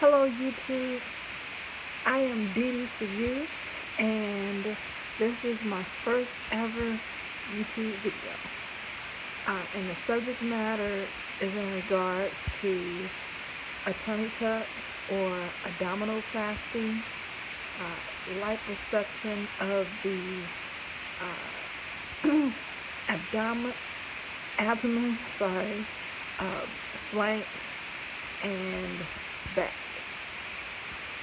Hello YouTube, I am Dee for you, and this is my first ever YouTube video. And the subject matter is in regards to a tummy tuck or abdominoplasty, liposuction of the abdomen, uh, flanks, and back.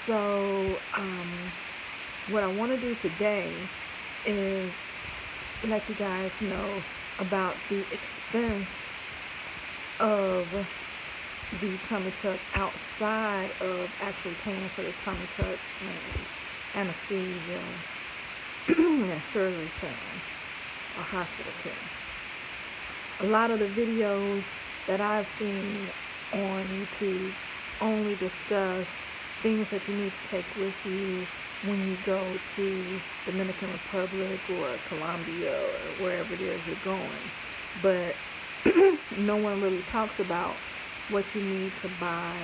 So, what I want to do today is let you guys know about the expense of the tummy tuck outside of actually paying for the tummy tuck and anesthesia and surgery center or hospital care. A lot of the videos that I've seen on YouTube only discuss things that you need to take with you when you go to Dominican Republic or Colombia or wherever it is you're going. But no one really talks about what you need to buy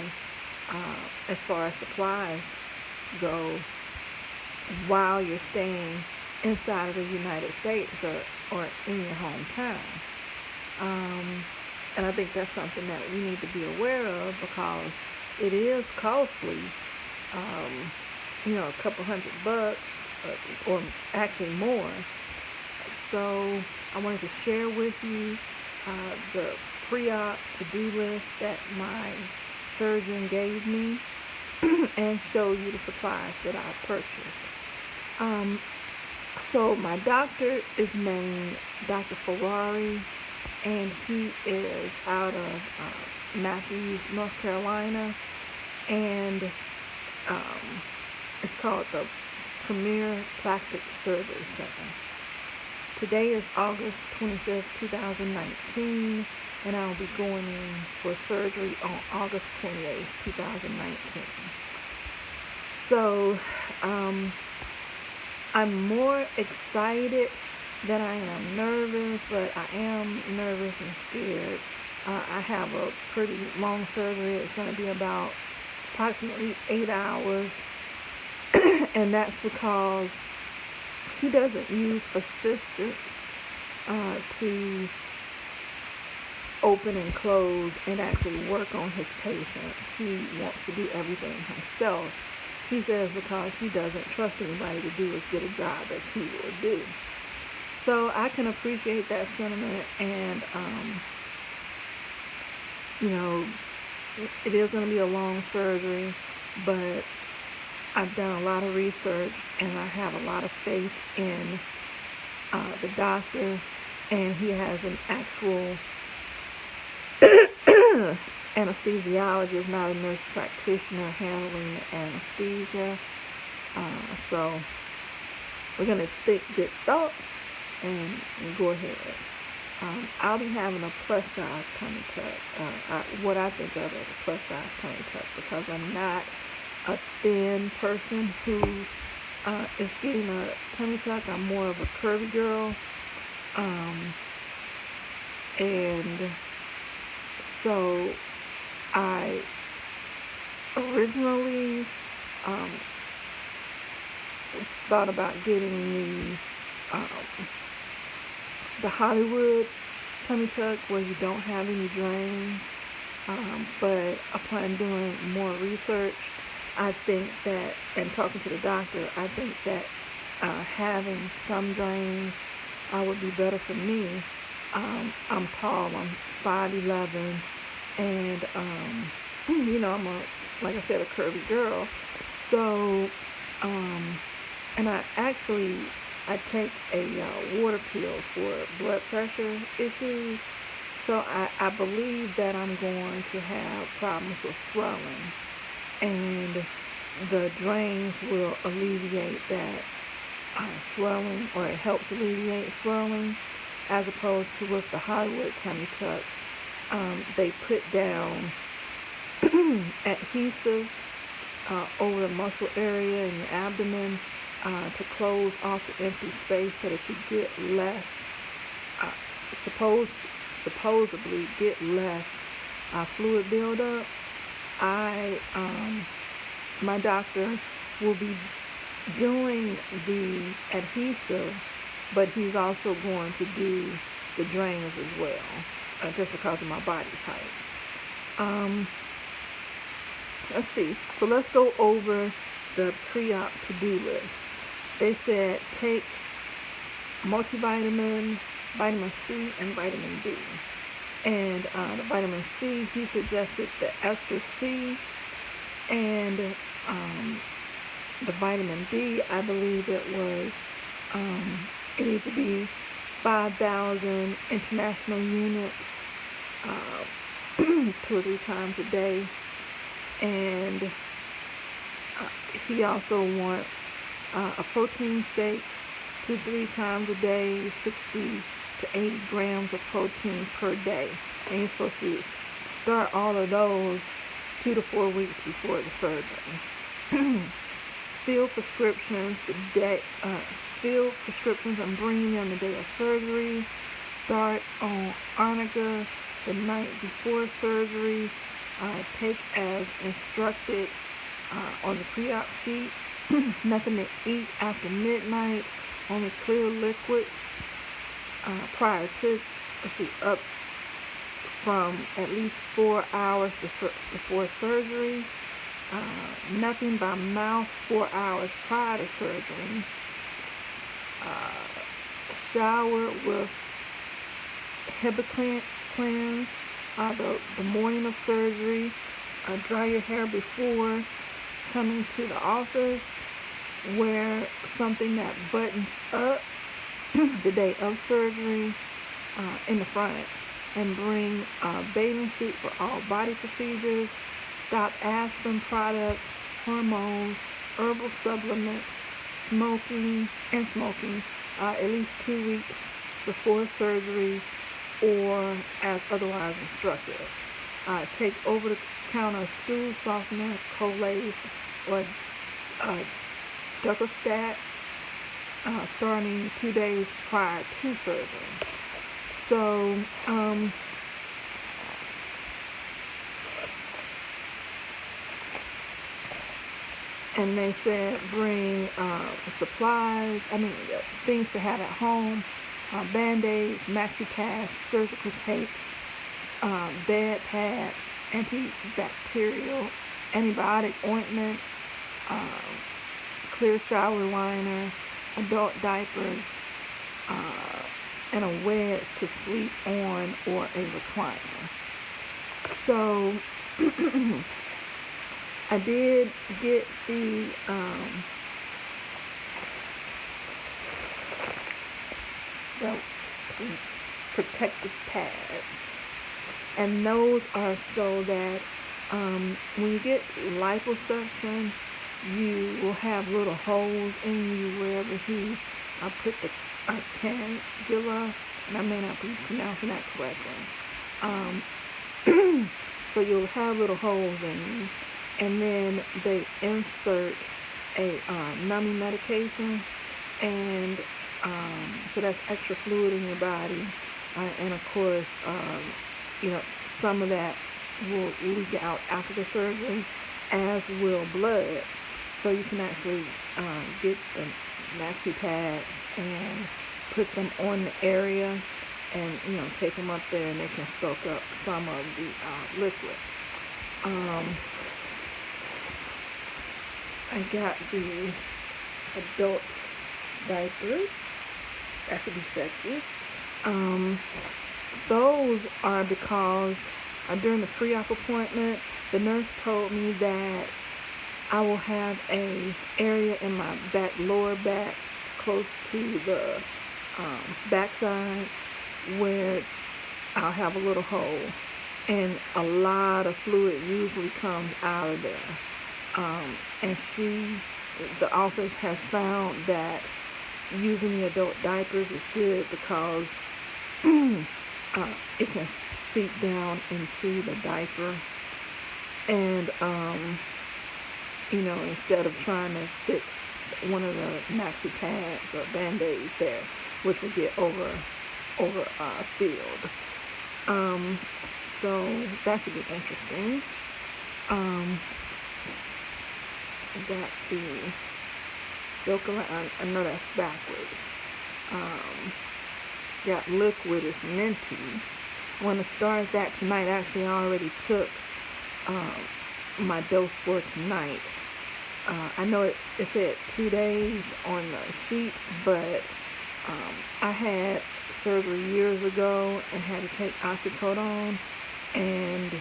as far as supplies go while you're staying inside of the United States or in your hometown. And I think that's something that we need to be aware of because it is costly, a couple $100 or actually more. So I wanted to share with you the pre-op to-do list that my surgeon gave me and show you the supplies that I purchased. So my doctor is named Dr. Ferrari, and he is out of Matthews, North Carolina, and it's called the Premier Plastic Surgery Center. Today is August 25th, 2019, and I'll be going in for surgery on August 28th, 2019. So, I'm more excited than I am nervous, but I am nervous and scared. I have a pretty long surgery. It's going to be about approximately 8 hours, and that's because he doesn't use assistants to open and close and actually work on his patients. He wants to do everything himself. He says because he doesn't trust anybody to do as good a job as he will do. So I can appreciate that sentiment, and it is going to be a long surgery, but I've done a lot of research and I have a lot of faith in the doctor, and he has an actual anesthesiologist, not a nurse practitioner, handling the anesthesia. So we're going to think good thoughts and go ahead. I'll be having a plus size tummy tuck, what I think of as a plus size tummy tuck, because I'm not a thin person who is getting a tummy tuck. I'm more of a curvy girl, and so I originally thought about getting the Hollywood tummy tuck where you don't have any drains, but upon doing more research, I think that, and talking to the doctor, I think that having some drains would be better for me. I'm tall, I'm 5'11", and I'm like I said, a curvy girl. So, and I take a water pill for blood pressure issues. So I believe that I'm going to have problems with swelling, and the drains will alleviate that swelling, or it helps alleviate swelling, as opposed to with the Hollywood tummy tuck. They put down adhesive over the muscle area in your abdomen to close off the empty space so that you get less, supposedly get less fluid buildup. I my doctor will be doing the adhesive, but he's also going to do the drains as well, just because of my body type. Let's see. So let's go over the pre-op to-do list. They said take multivitamin, vitamin C, and vitamin D. And the vitamin C, he suggested the ester C, and the vitamin D, I believe it was, it needed to be 5,000 international units 2 or 3 times a day. And he also wants a protein shake 2 to 3 times a day, 60 to 80 grams of protein per day. And you're supposed to start all of those 2 to 4 weeks before the surgery. Fill prescriptions and bring them the day of surgery. Start on arnica the night before surgery. Take as instructed on the pre-op sheet. Nothing to eat after midnight. Only clear liquids prior to, up from at least 4 hours before surgery. Nothing by mouth 4 hours prior to surgery. Shower with Hibiclens the morning of surgery. Dry your hair before coming to the office. Wear something that buttons up the day of surgery in the front, and bring a bathing suit for all body procedures. Stop aspirin products, hormones, herbal supplements, smoking at least 2 weeks before surgery or as otherwise instructed. Take over-the-counter stool softener, Colace, or Ducostat starting 2 days prior to surgery. So, and they said bring supplies, things to have at home, Band-Aids, maxi pads, surgical tape, bed pads, antibacterial, antibiotic ointment, clear shower liner, adult diapers, and a wedge to sleep on or a recliner. So I did get the protective pads, and those are so that when you get liposuction, you will have little holes in you wherever he put the cannula, and I may not be pronouncing that correctly. So you'll have little holes in you, and then they insert a numbing medication, and so that's extra fluid in your body, and of course, some of that will leak out after the surgery, as will blood. So you can actually get the maxi pads and put them on the area, and take them up there, and they can soak up some of the liquid. I got the adult diapers. That should be sexy. Those are because during the pre-op appointment, the nurse told me that I will have a area in my lower back, close to the backside, where I'll have a little hole, and a lot of fluid usually comes out of there. And the office has found that using the adult diapers is good because it can seep down into the diaper, and instead of trying to fix one of the maxi pads or Band-Aids there, which would get over filled. So that should be interesting. got the I know that's backwards. Got liquid is minty. I'm going to start that tonight. Actually, I already took my dose for tonight. I know it said 2 days on the sheet, but I had surgery years ago and had to take oxycodone, and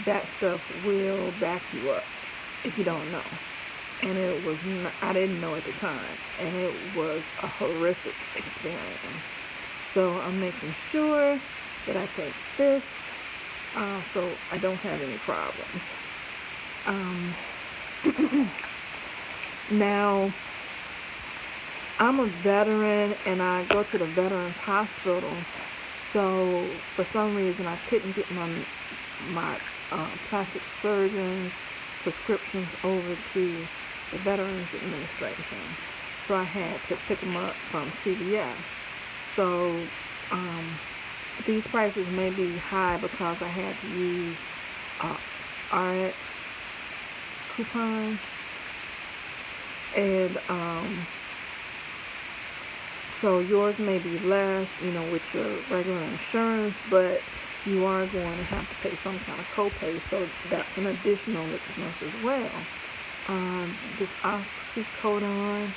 that stuff will back you up if you don't know. And it was not, I didn't know at the time, and it was a horrific experience. So I'm making sure that I take this so I don't have any problems. Now, I'm a veteran and I go to the Veterans Hospital, so for some reason I couldn't get my plastic surgeon's prescriptions over to the Veterans Administration. So I had to pick them up from CVS. So these prices may be high because I had to use RX coupon, and so yours may be less, with your regular insurance, but you are going to have to pay some kind of copay, so that's an additional expense as well. This oxycodone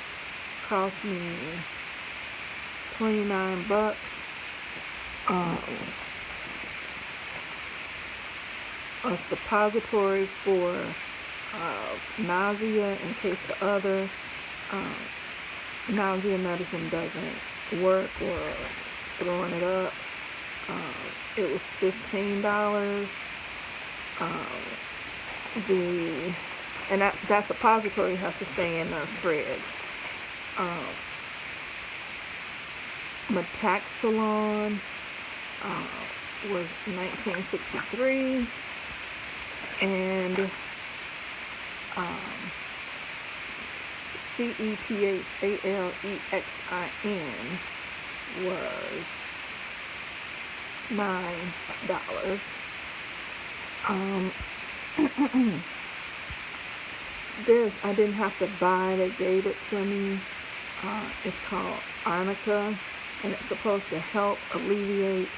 cost me $29. A suppository for nausea in case the other nausea medicine doesn't work, or throwing it up. It was $15. And that suppository has to stay in the fridge. Metaxalon was $19.63, and CEPHALEXIN was $9. This I didn't have to buy, they gave it to me. It's called Arnica, and it's supposed to help alleviate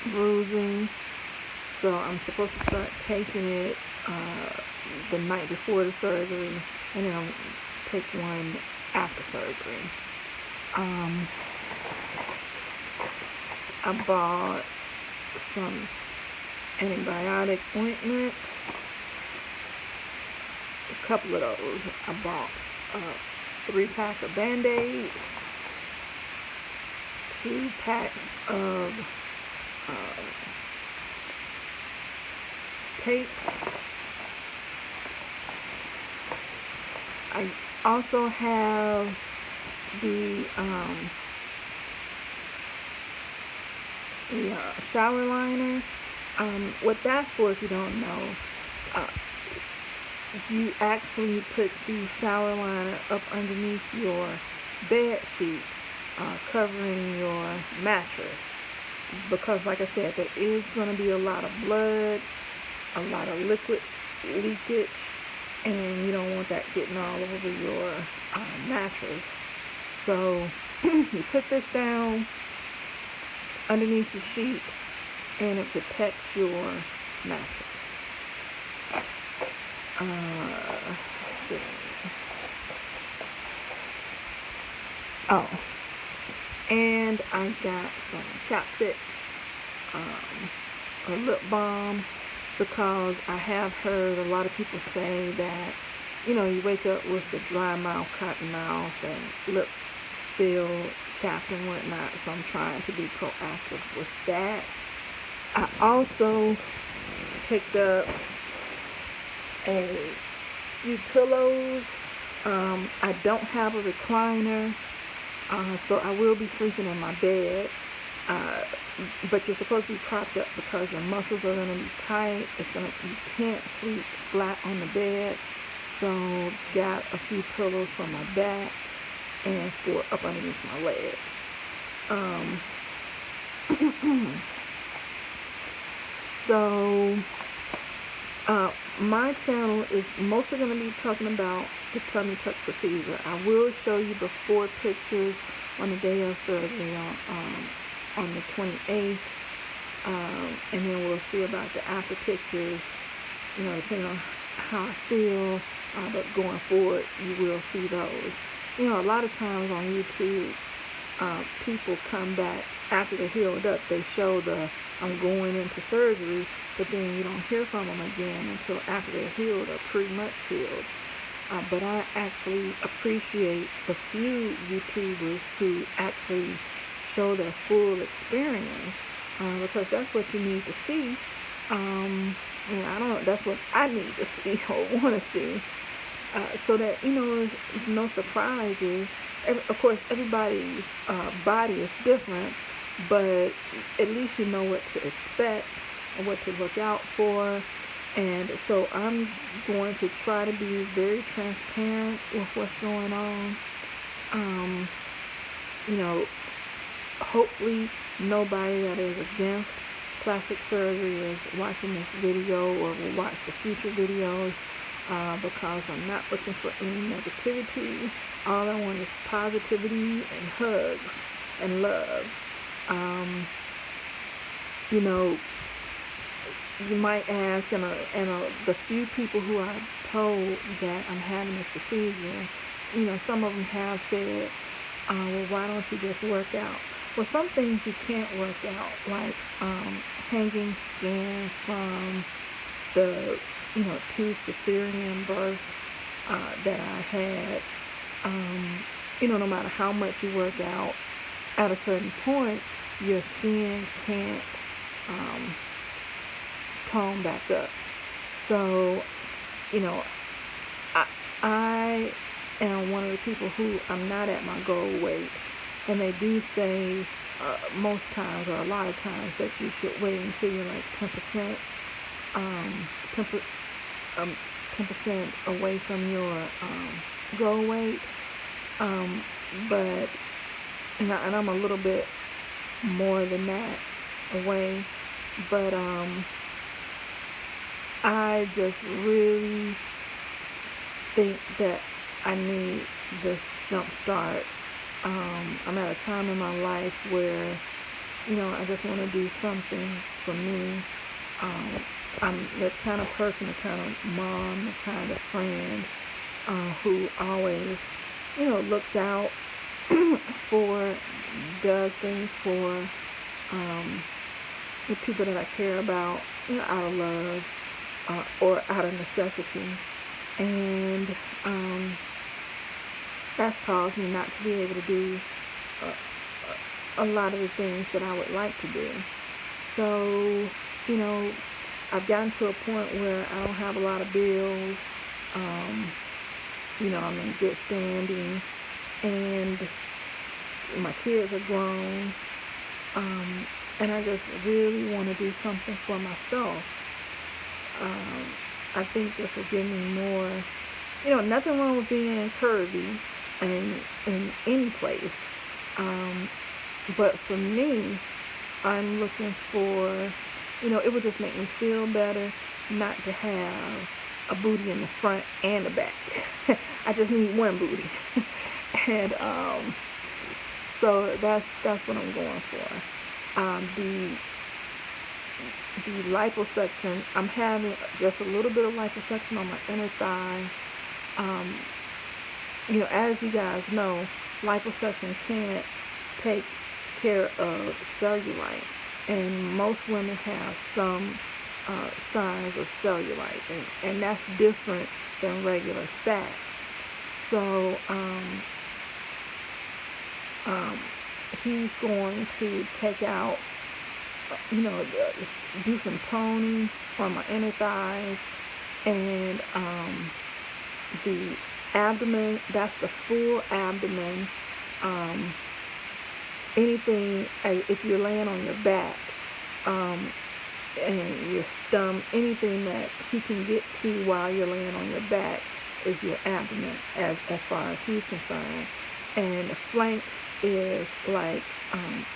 bruising. So I'm supposed to start taking it the night before the surgery, and then I'll take one after surgery. I bought some antibiotic ointment, a couple of those. I bought a 3-pack of Band-Aids, 2 packs of tape. I also have the shower liner. What that's for, if you don't know, you actually put the shower liner up underneath your bed sheet, covering your mattress, because like I said, there is going to be a lot of blood, a lot of liquid leakage, and you don't want that getting all over your mattress. So you put this down underneath your sheet, and it protects your mattress. Let's see. Oh, and I got some chapstick, or lip balm, because I have heard a lot of people say that, you wake up with the dry mouth, cotton mouth, and lips feel chapped and whatnot. So I'm trying to be proactive with that. I also picked up a few pillows. I don't have a recliner, so I will be sleeping in my bed. But you're supposed to be propped up because your muscles are going to be tight. You can't sleep flat on the bed. So got a few pillows for my back and for up underneath my legs. So my channel is mostly going to be talking about the tummy tuck procedure. I will show you before pictures on the day of surgery on the 28th, and then we'll see about the after pictures, depending on how I feel, but going forward, you will see those. A lot of times on YouTube, people come back after they're healed up. They show I'm going into surgery, but then you don't hear from them again until after they're healed or pretty much healed. But I actually appreciate the few YouTubers who actually show their full experience, because that's what you need to see. I don't know, that's what I need to see or want to see, so that, there's no surprises. Of course, everybody's body is different, but at least you know what to expect and what to look out for. And so I'm going to try to be very transparent with what's going on. Hopefully nobody that is against plastic surgery is watching this video or will watch the future videos, because I'm not looking for any negativity. All I want is positivity and hugs and love. You might ask, and the few people who I told that I'm having this procedure, some of them have said, well, why don't you just work out? Well, some things you can't work out, like hanging skin from the, 2 cesarean births that I had. No matter how much you work out, at a certain point, your skin can't tone back up. So, I am one of the people who I'm not at my goal weight, and they do say most times or a lot of times that you should wait until you're like 10% 10% away from your goal weight, but and I'm a little bit more than that away, but I just really think that I need this jump start. I'm at a time in my life where, I just want to do something for me. I'm the kind of person, the kind of mom, the kind of friend who always, looks out does things for the people that I care about, out of love or out of necessity. And that's caused me not to be able to do a lot of the things that I would like to do. So, I've gotten to a point where I don't have a lot of bills. I'm in good standing, and my kids are grown, and I just really want to do something for myself. I think this will give me more, nothing wrong with being curvy in any place, but for me, I'm looking for, it would just make me feel better not to have a booty in the front and the back. I just need one booty. And so that's what I'm going for. The liposuction, I'm having just a little bit of liposuction on my inner thigh. As you guys know, liposuction can't take care of cellulite, and most women have some signs of cellulite, and that's different than regular fat. So he's going to take out, do some toning on my inner thighs, and the abdomen, that's the full abdomen. Anything, if you're laying on your back, and your stomach, anything that he can get to while you're laying on your back is your abdomen, as far as he's concerned. And the flanks is like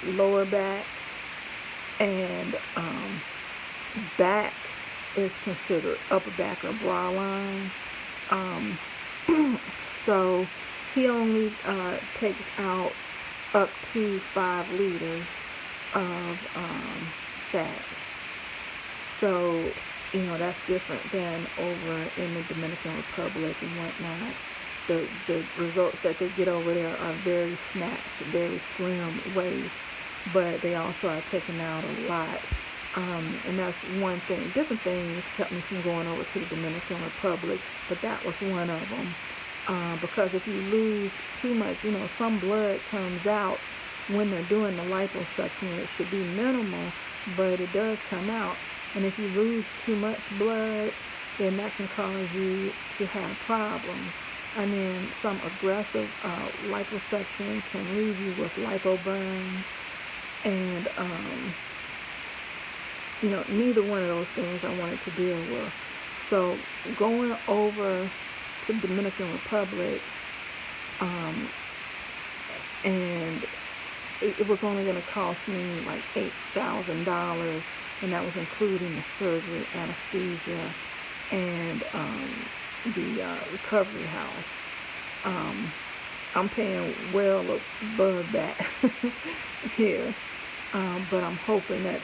lower back and back is considered upper back or bra line. So he only takes out up to 5 liters of fat. So, you know, that's different than over in the Dominican Republic and whatnot. The results that they get over there are very snatched, very slim waist, but they also are taking out a lot. And that's one thing. Different things kept me from going over to the Dominican Republic, but that was one of them. Because if you lose too much, you know, some blood comes out when they're doing the liposuction. It should be minimal, but it does come out. And if you lose too much blood, then that can cause you to have problems. And then some aggressive liposuction can leave you with lipo burns. And, you know, neither one of those things I wanted to deal with. So going over to the Dominican Republic, and it was only going to cost me like $8,000, and that was including the surgery, anesthesia, and the recovery house. I'm paying well above that here, but I'm hoping that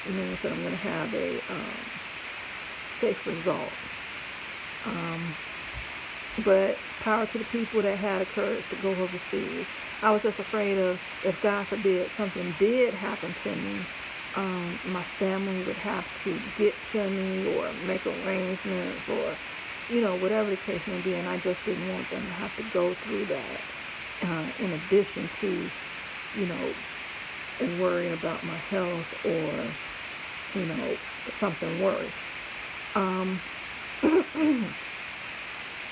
means that I'm going to have a safe result. But power to the people that had the courage to go overseas. I was just afraid of, if God forbid something did happen to me, my family would have to get to me or make arrangements, or, you know, whatever the case may be, and I just didn't want them to have to go through that, in addition to, you know, worrying about my health or, you know, something worse.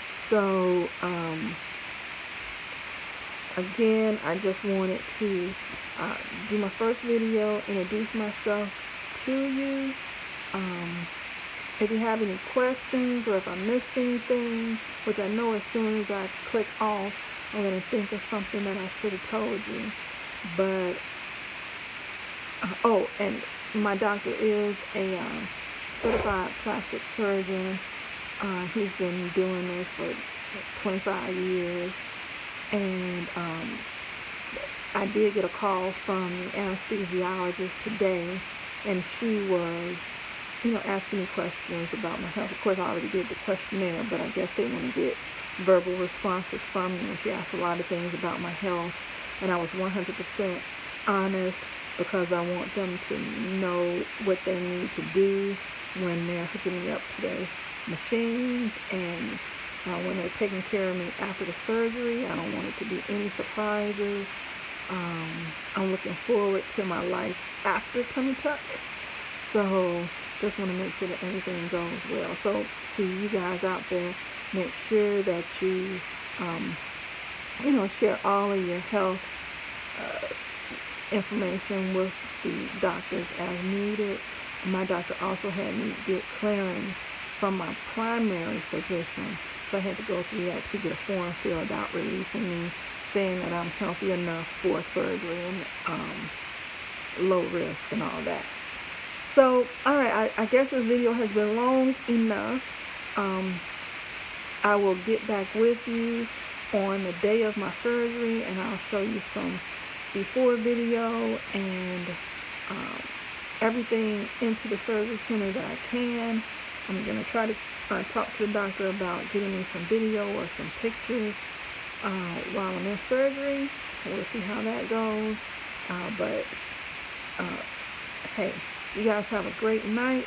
So, again, I just wanted to do my first video, introduce myself to you. If you have any questions or if I missed anything, which I know as soon as I click off, I'm going to think of something that I should have told you. But, oh, and my doctor is a certified plastic surgeon. He's been doing this for 25 years. And I did get a call from the anesthesiologist today, and she was, you know, asking me questions about my health. Of course, I already did the questionnaire, but I guess they want to get verbal responses from me. And she asked a lot of things about my health, and I was 100% honest, because I want them to know what they need to do when they're hooking me up to their machines, and when they're taking care of me after the surgery. I don't want it to be any surprises. I'm looking forward to my life after tummy tuck. So just want to make sure that everything goes well. So to you guys out there, make sure that you, you know, share all of your health information with the doctors as needed. My doctor also had me get clearance from my primary physician, so I had to go through that to get a form filled out releasing me, saying that I'm healthy enough for surgery and low risk and all that. So, all right, I guess this video has been long enough. I will get back with you on the day of my surgery, and I'll show you some before video and everything into the surgery center that I can. I'm going to try to talk to the doctor about getting me some video or some pictures while I'm in surgery. We'll see how that goes. But hey, you guys have a great night,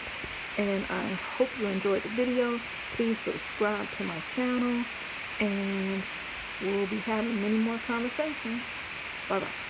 and I hope you enjoyed the video. Please subscribe to my channel, and we'll be having many more conversations. Bye-bye.